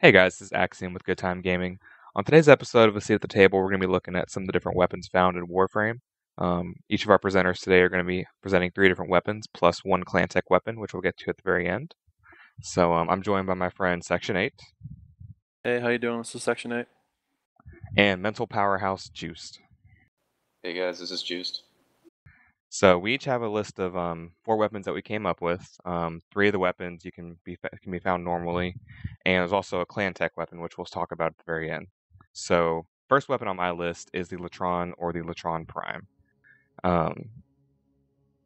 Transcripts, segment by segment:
Hey guys, this is Axiom with Good Time Gaming. On today's episode of A Seat at the Table, we're going to be looking at some of the different weapons found in Warframe. Each of our presenters today are going to be presenting 3 different weapons, plus one clan tech weapon, which we'll get to at the very end. So I'm joined by my friend Sekshunate Hey, how you doing? This is Sekshunate. and Mental Powerhouse Juiced. Hey guys, this is Juiced. So we each have a list of 4 weapons that we came up with. 3 of the weapons can be found normally, and there's also a clan tech weapon, which we'll talk about at the very end. So first weapon on my list is the Latron or the Latron Prime.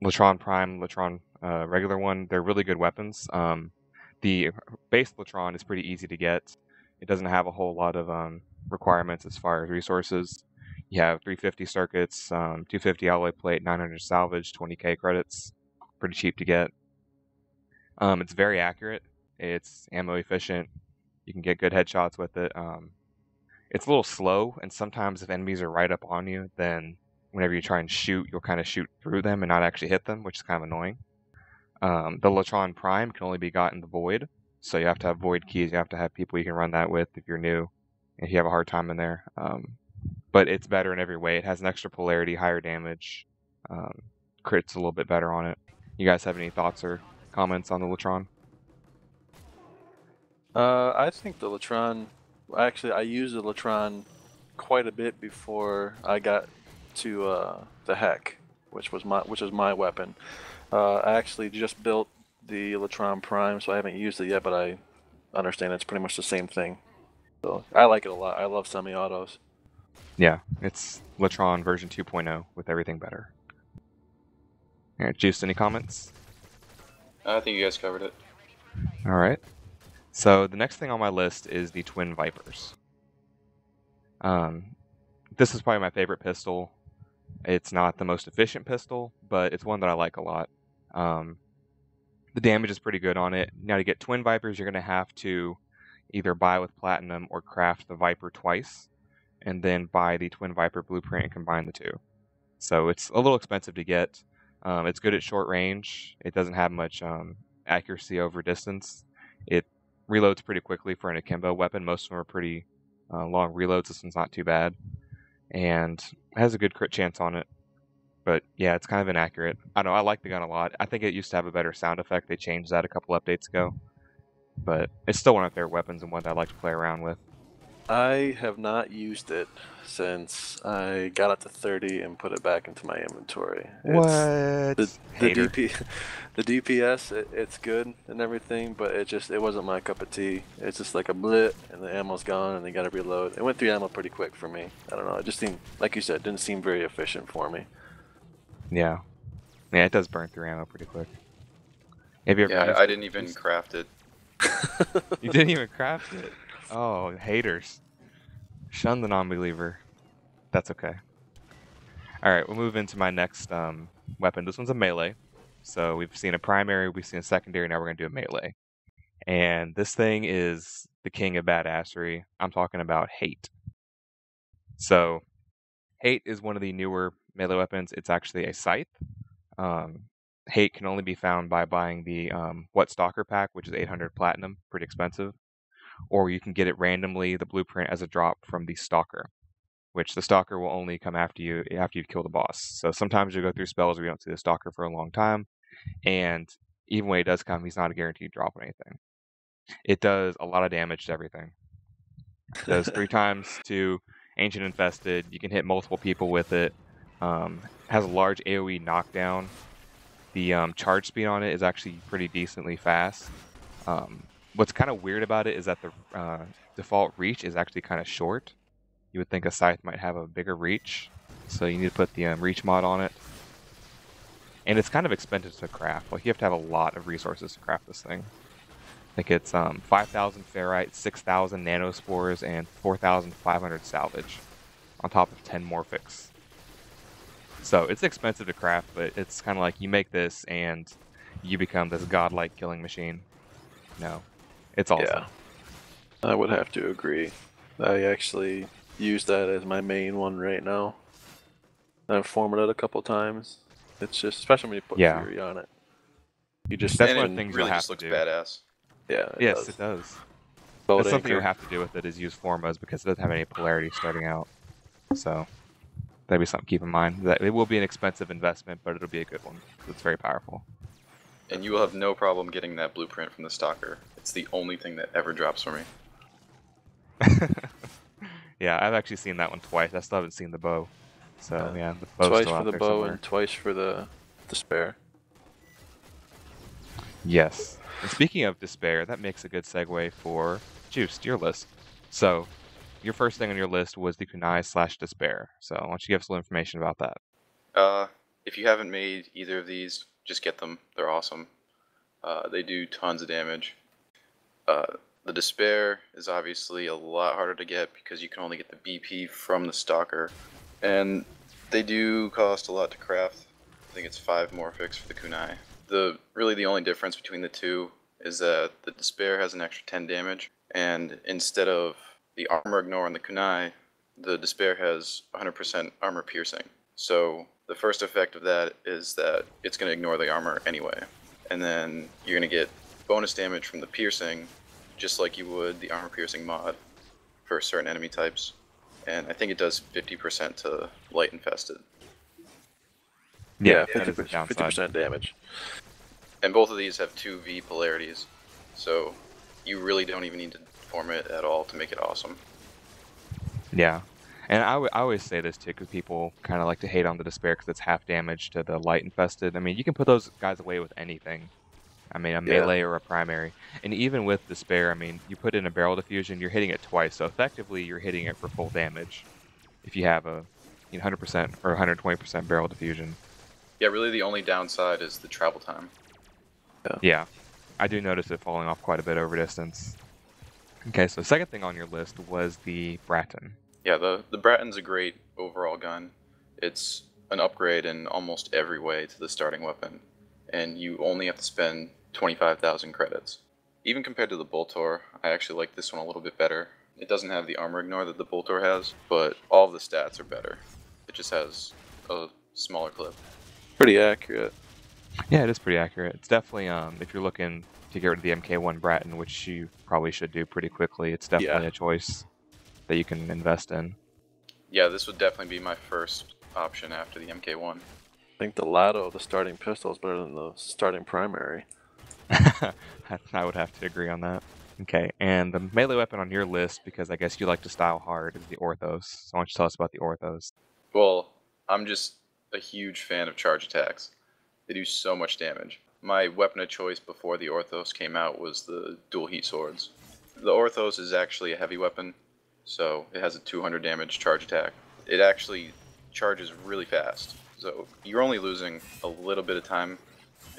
Latron Prime, Latron regular one, they're really good weapons. The base Latron is pretty easy to get. It doesn't have a whole lot of requirements as far as resources. You have 350 circuits, 250 alloy plate, 900 salvage, 20k credits. Pretty cheap to get. It's very accurate. It's ammo efficient. You can get good headshots with it. It's a little slow, and sometimes if enemies are right up on you, then whenever you try and shoot, you'll kind of shoot through them and not actually hit them, which is kind of annoying. The Latron Prime can only be got in the Void, so you have to have Void keys. You have to have people you can run that with if you're new, if you have a hard time in there. But it's better in every way. It has an extra polarity, higher damage, crits a little bit better on it. You guys have any thoughts or comments on the Latron? I think the Latron. Actually, I used the Latron quite a bit before I got to the Heck, which was my weapon. I actually just built the Latron Prime, so I haven't used it yet, but I understand it's pretty much the same thing. So I like it a lot. I love semi-autos. Yeah, it's Latron version 2.0 with everything better. Alright, Juice, any comments? I think you guys covered it. Alright. So the next thing on my list is the Twin Vipers. This is probably my favorite pistol. It's not the most efficient pistol, but it's one that I like a lot. The damage is pretty good on it. Now to get Twin Vipers, you're going to have to either buy with Platinum or craft the Viper twice, and then buy the Twin Viper blueprint and combine the two. So it's a little expensive to get. It's good at short range. It doesn't have much accuracy over distance. It reloads pretty quickly for an akimbo weapon. Most of them are pretty long reloads. This one's not too bad. And it has a good crit chance on it. But yeah, it's kind of inaccurate. I know, I like the gun a lot. I think it used to have a better sound effect. They changed that a couple updates ago. But it's still one of their weapons and one that I like to play around with. I have not used it since I got up to 30 and put it back into my inventory. What? The Hater. the DPS, it's good and everything, but it wasn't my cup of tea. It's just like a blip, and the ammo's gone, and you gotta reload. It went through ammo pretty quick for me. I don't know. It just seemed, like you said, didn't seem very efficient for me. Yeah. Yeah, it does burn through ammo pretty quick. Have you ever Yeah, I didn't even craft it. You didn't even craft it? Oh, haters. Shun the non-believer. That's okay. Alright, we'll move into my next weapon. This one's a melee. So we've seen a primary, we've seen a secondary, now we're going to do a melee. And this thing is the king of badassery. I'm talking about Hate. So, Hate is one of the newer melee weapons. It's actually a scythe. Hate can only be found by buying the What Stalker pack, which is 800 platinum, pretty expensive. Or you can get it randomly, the blueprint, as a drop from the Stalker, which the Stalker will only come after you've killed the boss. So sometimes you go through spells where you don't see the Stalker for a long time, and even when he does come, he's not a guaranteed drop on anything. It does a lot of damage to everything. It does 3 times to Ancient Infested. You can hit multiple people with it. Has a large AoE knockdown. The charge speed on it is actually pretty decently fast. What's kind of weird about it is that the default reach is actually kind of short. You would think a scythe might have a bigger reach, so you need to put the reach mod on it. And it's kind of expensive to craft. Like, you have to have a lot of resources to craft this thing. I think it's 5,000 ferrite, 6,000 nanospores, and 4,500 salvage, on top of 10 morphics. So it's expensive to craft, but it's kind of like you make this and you become this godlike killing machine. No, it's awesome. Yeah, I would have to agree. I actually use that as my main one right now. I've formed it a couple times. It's just, especially when you put Fury on it. You just that's one of the things really you'll have just looks to do. badass. Yeah. Yes, it does. Boat That's something you'll anchor. have to do with it is use formos because it doesn't have any polarity starting out. So that'd be something to keep in mind. That it will be an expensive investment, but it'll be a good one. It's very powerful. And you will have no problem getting that blueprint from the stalker. It's the only thing that ever drops for me. Yeah, I've actually seen that one twice. I still haven't seen the bow. So yeah, the bow's Twice still for out the there bow somewhere. and twice for the despair. Yes. And speaking of despair, that makes a good segue for Juiced, your list. So, your first thing on your list was the Kunai/Despair. So, why don't you give us a little information about that? If you haven't made either of these, just get them. They're awesome. They do tons of damage. The Despair is obviously a lot harder to get because you can only get the BP from the Stalker. And they do cost a lot to craft. I think it's 5 Morphics for the Kunai. Really the only difference between the two is that the Despair has an extra 10 damage, and instead of the Armor Ignore on the Kunai, the Despair has 100% armor piercing. So the first effect of that is that it's going to ignore the armor anyway. And then you're going to get bonus damage from the piercing, just like you would the armor piercing mod for certain enemy types. And I think it does 50% to light infested. Yeah, that is the downside. 50% damage. And both of these have 2V polarities, so you really don't even need to form it at all to make it awesome. Yeah. And I always say this too, because people kind of like to hate on the Despair because it's half damage to the light infested. I mean, you can put those guys away with anything. I mean, a melee or a primary. And even with Despair, I mean, you put in a barrel diffusion, you're hitting it twice. So effectively, you're hitting it for full damage if you have a 100% or 120% barrel diffusion. Yeah, really the only downside is the travel time. Yeah. I do notice it falling off quite a bit over distance. Okay, so the second thing on your list was the Bratton. Yeah, the Bratton's a great overall gun. It's an upgrade in almost every way to the starting weapon, and you only have to spend 25,000 credits. Even compared to the Boltor, I actually like this one a little bit better. It doesn't have the armor ignore that the Boltor has, but all of the stats are better. It just has a smaller clip. Pretty accurate. Yeah, it is pretty accurate. It's definitely, if you're looking to get rid of the MK1 Bratton, which you probably should do pretty quickly, it's definitely a choice that you can invest in. Yeah, this would definitely be my first option after the MK1. I think the Lado of the starting pistol is better than the starting primary. I would have to agree on that. Okay, and the melee weapon on your list, because I guess you like to style hard, is the Orthos. So why don't you tell us about the Orthos? Well, I'm just a huge fan of charge attacks. They do so much damage. My weapon of choice before the Orthos came out was the dual heat swords. The Orthos is actually a heavy weapon, so it has a 200 damage charge attack. It actually charges really fast, so you're only losing a little bit of time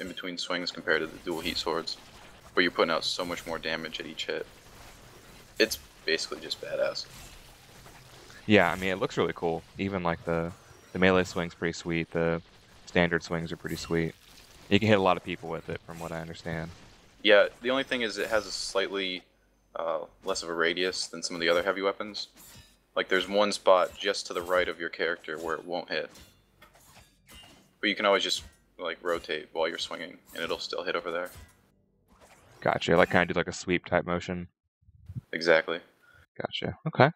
in between swings compared to the dual heat swords, but you're putting out so much more damage at each hit. It's basically just badass. Yeah, I mean, it looks really cool. Even like the melee swing's pretty sweet. The standard swings are pretty sweet. You can hit a lot of people with it, from what I understand. Yeah, the only thing is it has a slightly less of a radius than some of the other heavy weapons. Like there's one spot just to the right of your character where it won't hit. But you can always just like rotate while you're swinging and it'll still hit over there. Gotcha. Like kind of do like a sweep type motion. Exactly. Gotcha. Okay.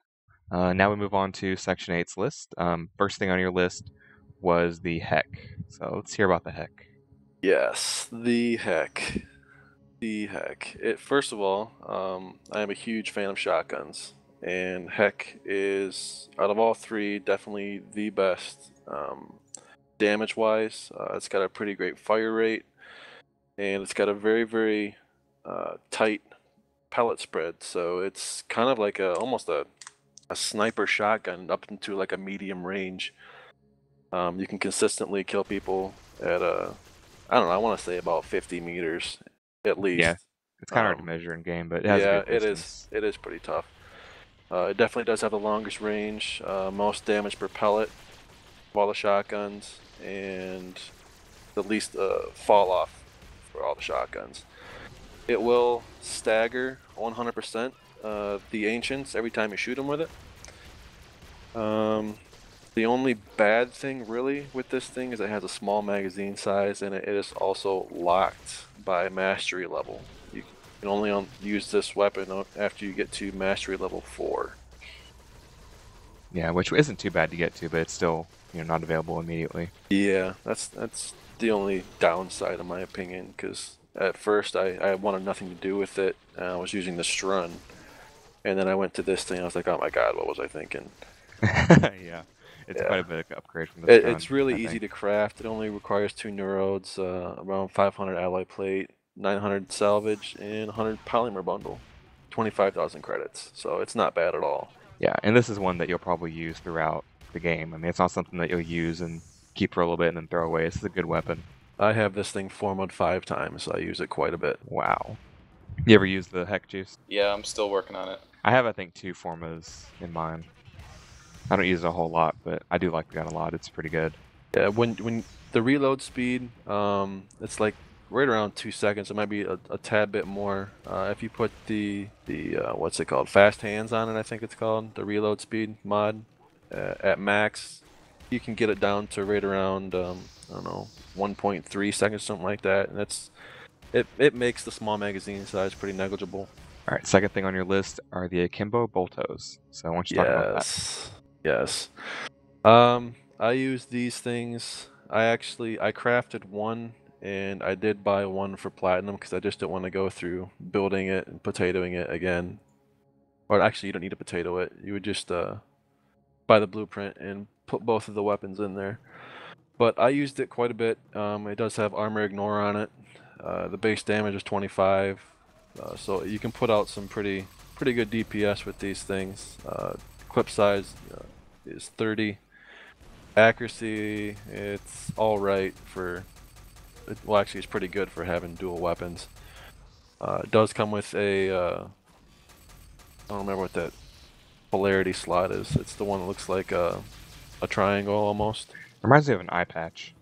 Now we move on to Sekshunate list. First thing on your list was the Heck. So let's hear about the Heck. Yes, the Heck. The Heck. First of all, I am a huge fan of shotguns, and Heck is, out of all three, definitely the best damage-wise. It's got a pretty great fire rate, and it's got a very, very tight pellet spread, so it's kind of like almost a sniper shotgun up into like a medium range. You can consistently kill people at I don't know, I want to say about 50 meters at least. Yeah, it's kind of hard to measure in game, but it has a good distance. It is pretty tough. It definitely does have the longest range, most damage per pellet of all the shotguns, and the least fall off for all the shotguns. It will stagger 100% the Ancients every time you shoot them with it. The only bad thing really with this thing is it has a small magazine size, and it is also locked by mastery level. can only use this weapon after you get to mastery level 4. Yeah, which isn't too bad to get to, but it's still, not available immediately. Yeah, that's the only downside in my opinion, because at first I wanted nothing to do with it. I was using the Strun, and then I went to this thing. I was like, oh my god, what was I thinking? Yeah, it's Yeah. quite a bit of upgrade from the Strun. It's really easy to craft. It only requires 2 neurodes, around 500 alloy plate, 900 salvage, and 100 polymer bundle. 25,000 credits, so it's not bad at all. Yeah, and this is one that you'll probably use throughout the game. I mean, it's not something that you'll use and keep for a little bit and then throw away. This is a good weapon. I have this thing formoed 5 times, so I use it quite a bit. Wow. You ever use the Heck Juice? Yeah, I'm still working on it. I have, I think, 2 formas in mine. I don't use it a whole lot, but I do like the gun a lot. It's pretty good. Yeah, when the reload speed, it's like right around 2 seconds. It might be a tad bit more. If you put the what's it called, fast hands on it, I think it's called, the reload speed mod at max, you can get it down to right around I don't know, 1.3 seconds, something like that, and it makes the small magazine size pretty negligible. All right, second thing on your list are the Akimbo Boltos. So I want you to talk about that. Yes. I use these things. I crafted one, and I did buy one for platinum because I just didn't want to go through building it and potatoing it again. Or actually, you don't need to potato it. You would just buy the blueprint and put both of the weapons in there. But I used it quite a bit. It does have armor ignore on it. The base damage is 25, so you can put out some pretty good DPS with these things. Clip size is 30. Accuracy, it's alright for, well actually it's pretty good for having dual weapons. It does come with a, I don't remember what that polarity slot is. It's the one that looks like a triangle almost. Reminds me of an eye patch.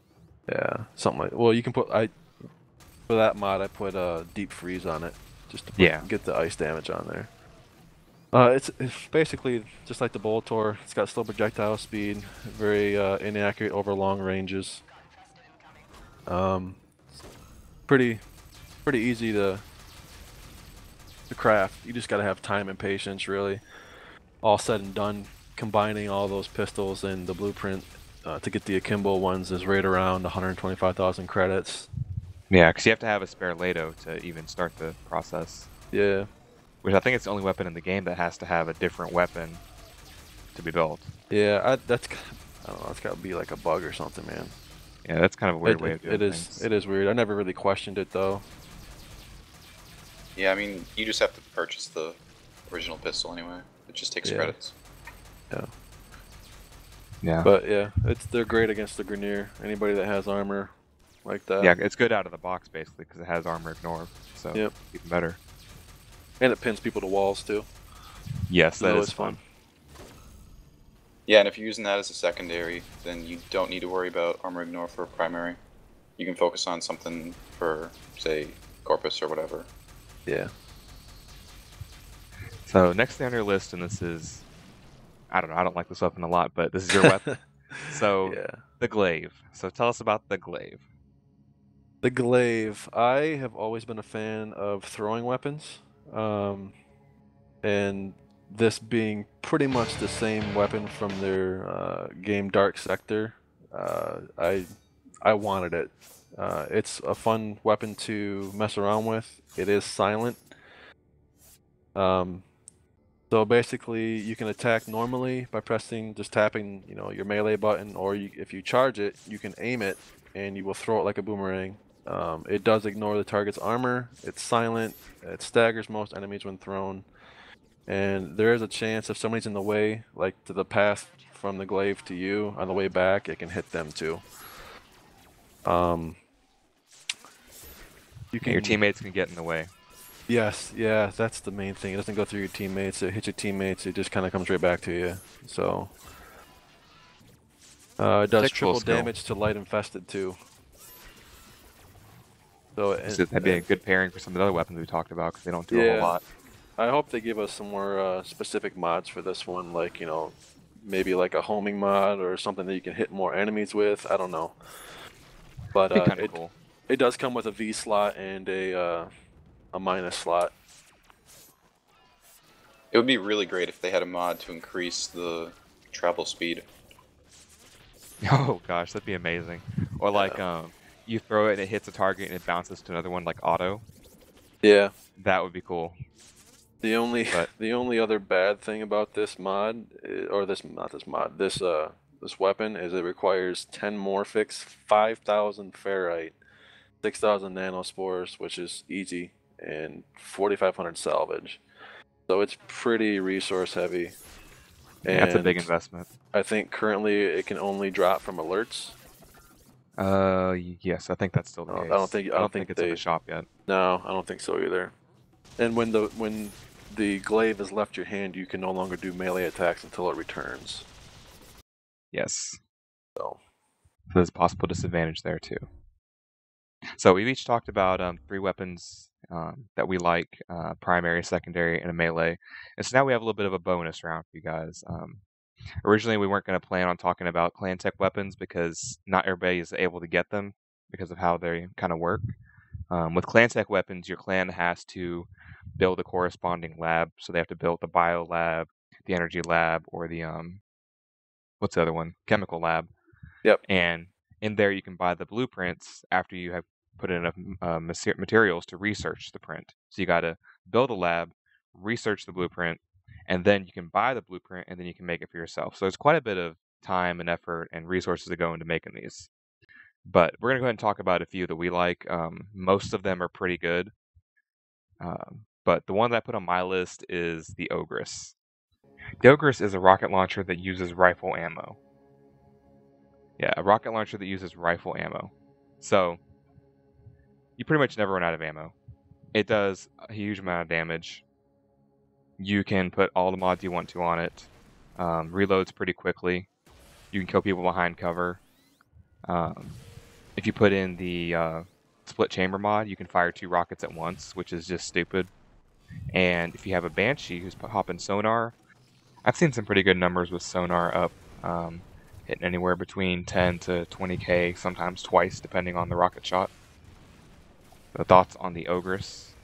Yeah, something like, well you can put, for that mod I put deep freeze on it, just to get the ice damage on there. It's basically just like the Boltor. It's got slow projectile speed, very inaccurate over long ranges. Pretty easy to craft. You just gotta have time and patience, really. All said and done, combining all those pistols and the blueprint to get the Akimbo ones is right around 125,000 credits. Yeah, because you have to have a spare Lado to even start the process. Yeah. Which I think it's the only weapon in the game that has to have a different weapon to be built. Yeah, I don't know, that's gotta be like a bug or something, man. Yeah, that's kind of a weird way of doing things. It is weird. I never really questioned it though. Yeah, I mean, you just have to purchase the original pistol anyway. It just takes credits. Yeah. Yeah. But yeah, they're great against the Grineer. Anybody that has armor like that. Yeah, it's good out of the box basically because it has armor ignore, so yep. Even better. And it pins people to walls too. Yes, that is fun. Yeah, and if you're using that as a secondary, then you don't need to worry about armor ignore for primary. You can focus on something for, say, Corpus or whatever. Yeah. So next thing on your list, and this is, I don't know, I don't like this weapon a lot, but this is your weapon. So the glaive. So tell us about the glaive. The glaive. I have always been a fan of throwing weapons. And this being pretty much the same weapon from their game Dark Sector, I wanted it. It's a fun weapon to mess around with. It is silent. So basically, you can attack normally by just tapping, your melee button, or if you charge it, you can aim it, and you will throw it like a boomerang. It does ignore the target's armor. It's silent. It staggers most enemies when thrown. And there is a chance if somebody's in the way, like to the path from the glaive to you, on the way back, it can hit them too. Your teammates can get in the way. Yes, yeah, that's the main thing. It doesn't go through your teammates. It hits your teammates. It just kind of comes right back to you. So it does triple damage to light infested too. So that'd be a good pairing for some of the other weapons we talked about because they don't do a whole lot. I hope they give us some more specific mods for this one, like maybe like a homing mod or something that you can hit more enemies with. I don't know, but cool. It does come with a V slot and a a minus slot. It would be really great if they had a mod to increase the travel speed. Oh gosh, that'd be amazing. Or like you throw it and it hits a target and it bounces to another one like auto. Yeah. That would be cool. The only But the only other bad thing about this mod, or this this weapon, is it requires 10 Morphix, 5,000 ferrite, 6,000 nanospores, which is easy, and 4,500 salvage. So it's pretty resource heavy. yeah, that's a big And investment. I think currently it can only drop from alerts. Yes, I think that's still the case. I don't think it's in the shop yet. No, I don't think so either. And when the glaive has left your hand, you can no longer do melee attacks until it returns. Yes. So there's a possible disadvantage there too. So we've each talked about 3 weapons that we like, primary, secondary, and a melee. And so now we have a little bit of a bonus round for you guys. Originally, we weren't going to plan on talking about clan tech weapons because not everybody is able to get them because of how they kind of work. With clan tech weapons, your clan has to build a corresponding lab. So they have to build the bio lab, the energy lab, or the what's the other one? Chemical lab. Yep. And in there, you can buy the blueprints after you have put in enough materials to research the print. So you got to build a lab, research the blueprint, and then you can buy the blueprint, and then you can make it for yourself. So there's quite a bit of time and effort and resources that go into making these. But we're going to go ahead and talk about a few that we like. Most of them are pretty good. But the one that I put on my list is the Ogress. The Ogress is a rocket launcher that uses rifle ammo. Yeah, a rocket launcher that uses rifle ammo. So, you pretty much never run out of ammo. It does a huge amount of damage. You can put all the mods you want to on it. Reloads pretty quickly. You can kill people behind cover. If you put in the split chamber mod, you can fire 2 rockets at once, which is just stupid. And if you have a Banshee who's hopping sonar, I've seen some pretty good numbers with sonar up, hitting anywhere between 10 to 20k, sometimes twice, depending on the rocket shot. The thoughts on the Ogress?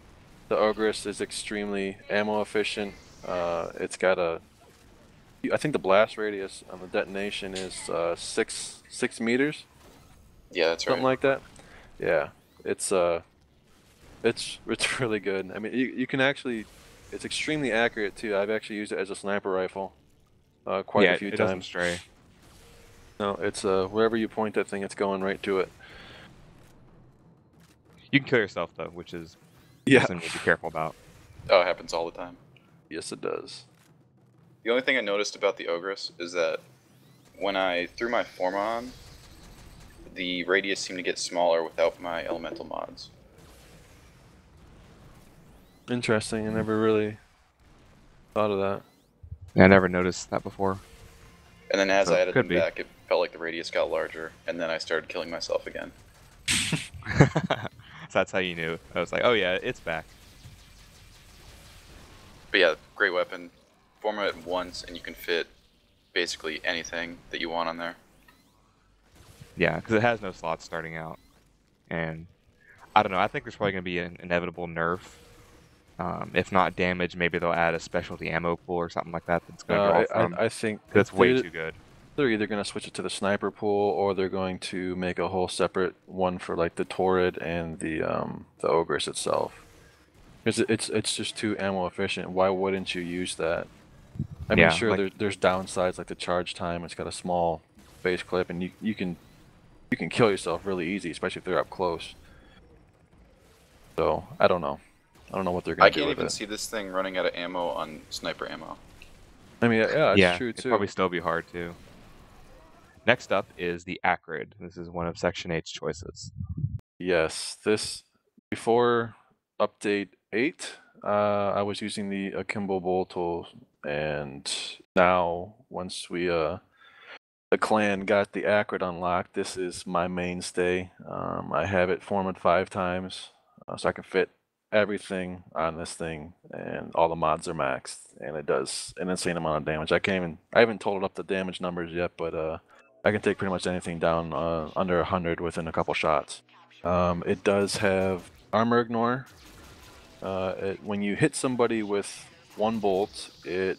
The Ogress is extremely ammo efficient. It's got I think the blast radius on the detonation is 6 meters. Yeah, that's right. Something like that. Yeah, it's really good. I mean, you can actually, it's extremely accurate too. I've actually used it as a sniper rifle quite a few it times. doesn't stray. No, it's wherever you point that thing, it's going right to it. You can kill yourself though, which is something to be careful about. Oh, it happens all the time. Yes, it does. The only thing I noticed about the Ogress is that when I threw my form on, the radius seemed to get smaller without my elemental mods. Interesting. I never really thought of that. Yeah, I never noticed that before. And then as I added them be. back, it felt like the radius got larger, and then I started killing myself again. So that's how you knew. I was like, oh yeah, it's back. But yeah, great weapon. Form it once, and you can fit basically anything that you want on there. Yeah, because it has no slots starting out. And I don't know, I think there's probably going to be an inevitable nerf. If not damage, maybe they'll add a specialty ammo pool or something like that that's going to draw from. I think that's way too good. They're either going to switch it to the sniper pool, or they're going to make a whole separate one for like the Torrid and the Ogress itself. Because it's just too ammo efficient. Why wouldn't you use that? I mean, sure, there's downsides like the charge time. It's got a small base clip, and you can kill yourself really easy, especially if they're up close. So I don't know. I don't know what they're going to do with it. I can't even see this thing running out of ammo on sniper ammo. I mean, yeah, it's true too. It'd probably still be hard too. Next up is the Acrid. This is one of Sekshunate choices. Yes, this before update 8, I was using the Akimbo Bolto, and now once we the clan got the Acrid unlocked, this is my mainstay. I have it formed 5 times, so I can fit everything on this thing, and all the mods are maxed, and it does an insane amount of damage. I haven't totaled up the damage numbers yet, but I can take pretty much anything down under 100 within a couple shots. It does have armor ignore, When you hit somebody with one bolt, it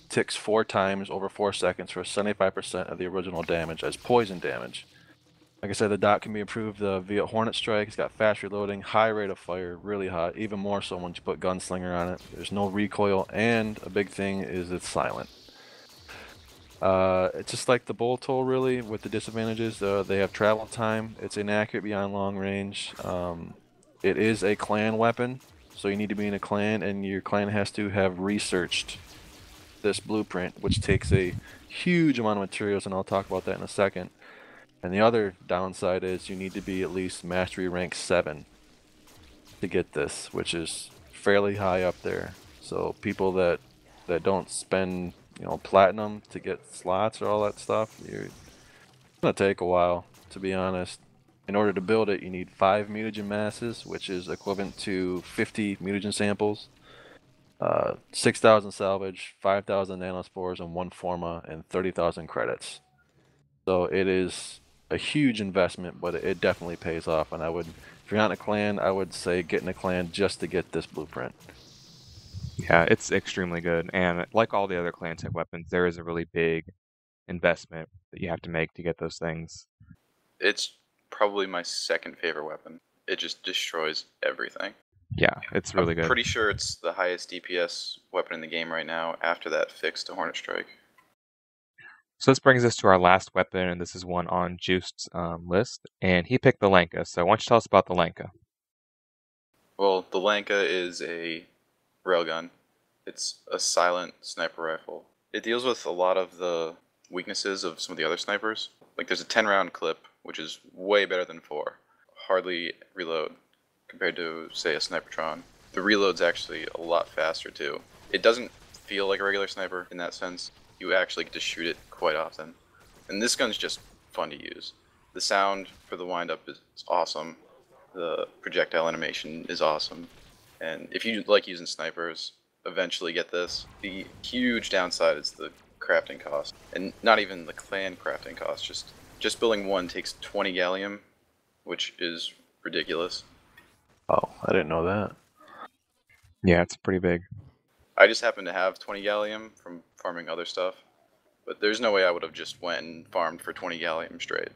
ticks 4 times over 4 seconds for 75% of the original damage as poison damage. Like I said, the dot can be improved via Hornet Strike. It's got fast reloading, high rate of fire, really hot, even more so once you put Gunslinger on it. There's no recoil, and a big thing is it's silent. It's just like the bolt hole, really, with the disadvantages. They have travel time. It's inaccurate beyond long range. It is a clan weapon, so you need to be in a clan, and your clan has to have researched this blueprint, which takes a huge amount of materials, and I'll talk about that in a second. And the other downside is you need to be at least mastery rank 7 to get this, which is fairly high up there. So people that don't spend, platinum to get slots or all that stuff, it's gonna take a while, to be honest. In order to build it, you need 5 mutagen masses, which is equivalent to 50 mutagen samples, 6,000 salvage, 5,000 nanospores, and 1 forma, and 30,000 credits. So it is a huge investment, but it definitely pays off. And if you're not in a clan, I would say get in a clan just to get this blueprint. Yeah, it's extremely good. And like all the other clan tech weapons, there is a really big investment that you have to make to get those things. It's probably my second favorite weapon. It just destroys everything. Yeah, it's really good. I'm pretty sure it's the highest DPS weapon in the game right now after that fix to Hornet Strike. So this brings us to our last weapon, and this is one on Juiced's list, and he picked the Lanka. So why don't you tell us about the Lanka? Well, the Lanka is a railgun. It's a silent sniper rifle. It deals with a lot of the weaknesses of some of the other snipers. Like there's a 10-round clip, which is way better than 4. Hardly reload compared to, say, a Snipertron. The reload's actually a lot faster too. It doesn't feel like a regular sniper in that sense. You actually get to shoot it quite often. And this gun's just fun to use. The sound for the windup is awesome. The projectile animation is awesome. And if you like using snipers, eventually get this. The huge downside is the crafting cost. And not even the clan crafting cost. Just building one takes 20 gallium, which is ridiculous. Oh, I didn't know that. Yeah, it's pretty big. I just happen to have 20 gallium from farming other stuff, but there's no way I would have just went and farmed for 20 gallium straight.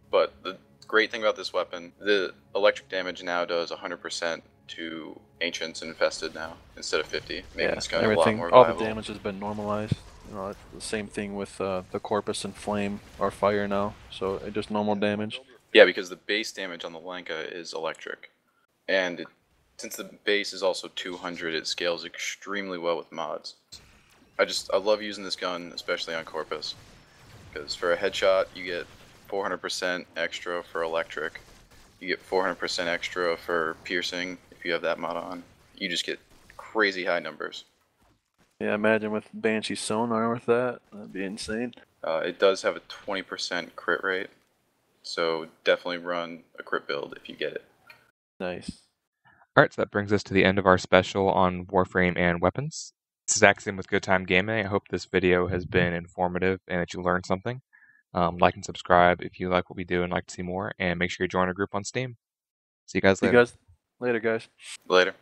But the great thing about this weapon, the electric damage now does 100% to Ancients and Infested now, instead of 50, making this gun a lot more all viable. the damage has been normalized. It's the same thing with the Corpus and Flame or Fire now, so it just normal damage. Yeah, because the base damage on the Lanka is electric, and since the base is also 200, it scales extremely well with mods. I love using this gun, especially on Corpus, because for a headshot you get 400% extra for electric, you get 400% extra for piercing if you have that mod on. You just get crazy high numbers. Yeah, imagine with Banshee Sonar with that, that'd be insane. It does have a 20% crit rate, so definitely run a crit build if you get it. Nice. Alright, so that brings us to the end of our special on Warframe and weapons. This is Axiom with Good Time Gaming. I hope this video has been informative and that you learned something. Like and subscribe if you like what we do and like to see more, and make sure you join our group on Steam. See you guys later. Later, guys. Later.